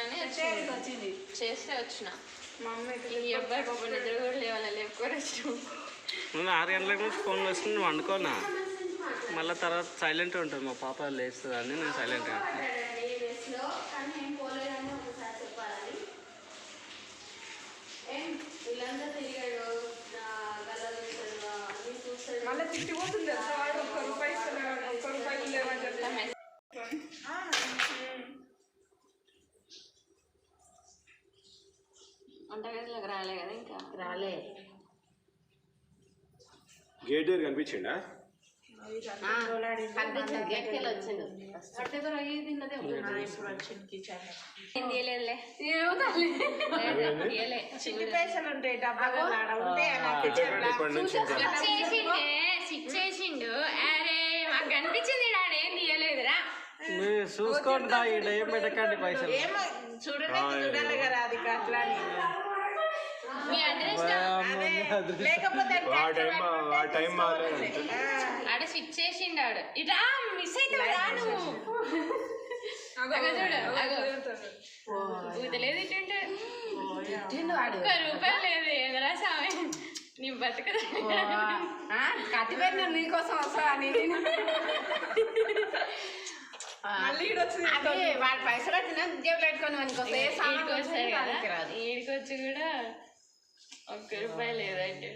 చేద్దామని వచ్చింది చేస్తే వచ్చిన ఈ అబ్బాయి పాప నిద్ర కూడా లేవాలి లేపుకొని వచ్చినాం. నేను 6 గంటలకు నుంచి ఫోన్ వేసుకుని నువ్వు వండుకోనా, మళ్ళీ తర్వాత సైలెంట్ ఉంటుంది మా పాప లేస్తుంది అని నేను సైలెంట్గా. మళ్ళీ తిట్టిపోతుంది ఒక్క రూపాయలు లేవని చెప్తాను. వంటగదిలోకి రాలే కదా, ఇంకా రాలే. గేట్ దగ్గర కనిపించిండా? కనిపించింది, గేట్కి వెళ్ళి వచ్చిండు. చిట్టి పైసలు ఉంటాయి డబ్బాలు చేసిండు. అరే మాకు కనిపించింది ఏం తీయలేదురా. మీరు చూసుకోండి, ఏం పెట్టకండి పైసలు. చూడాలి కదా అది అట్లా. మీ అదృష్టం లేకపోతే ఆడ స్విచ్ చేసిండు. ఆడు ఇట్లా మిస్ అవుతావు నువ్వు. చూడు బూతలేదు ఇట్టుంటే ఒక్క రూపాయలు లేదు. ఏదరా స్వామి నీ బతుకదా కట్టిపోయిన నీకోసం వస్తా వాడి పైసలు వచ్చిన జేబులు పెట్టుకొని ఈడికొచ్చి కూడా ఒక్క రూపాయి లేదంటే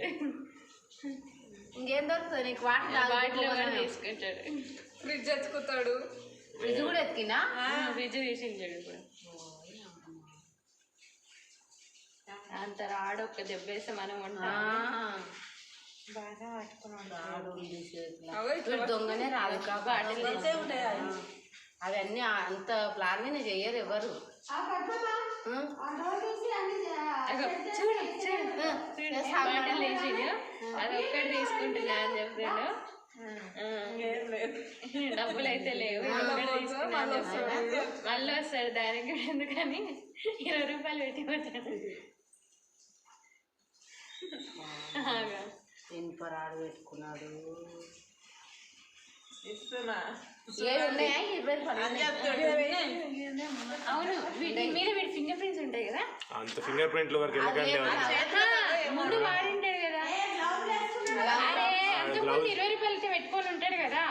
ఇంకేం దొరుకుతుంది నీకు? వాటిలో తీసుకుంటాడు. ఫ్రిడ్జ్ ఎత్తుకుతాడు. ఫ్రిడ్జ్ కూడా ఎత్తికినా? ఫ్రిడ్జ్ తీసించాడు ఇప్పుడు. అంత రాడు ఒక్క దెబ్బేస్తే మనం ఉంటాం. దొంగనే రాదు కాబట్టి అవన్నీ అంత ప్లాన్ చెయ్యరు ఎవరు. బాటలు వేసిండు, అది ఒక్కటి తీసుకుంటున్నా అని చెప్పాడు. డబ్బులు అయితే లేవు, మళ్ళీ వస్తాడు దానికి కూడా. ఎందుకని 20 రూపాయలు పెట్టి వచ్చాడు. ఇనుపరాడు పెట్టుకున్నాడు. ఇస్తున్నా అవును, వీటి మీద వీడి ఫింగర్ ప్రింట్స్ ఉంటాయి కదా. అంత ఫింగర్ ప్రింట్ల వరకు ముందు వాడింటాడు కదా. అరే అంతకుముందు 20 రూపాయలతో పెట్టుకొని ఉంటాడు కదా.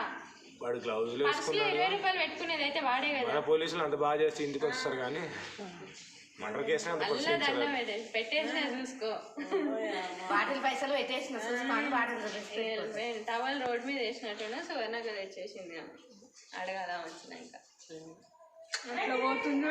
వాడు గ్లౌజులు ఫస్ట్ 20 రూపాయలు పెట్టుకునేది అయితే వాడే కదా. పోలీసులు అంత బాగా చేస్తే ఇంటికి వస్తారు కానీ మర్డర్ కేసు పెట్టేసిన చూసుకో. బాటిల్ పైసలు పెట్టేసిన చూసుకోండి. బాటిల్ టవల్ రోడ్ మీద వేసినట్టున్నా సువర్ణకు తెచ్చేసింది. అడగదా వచ్చినాక అట్లా పోతుందో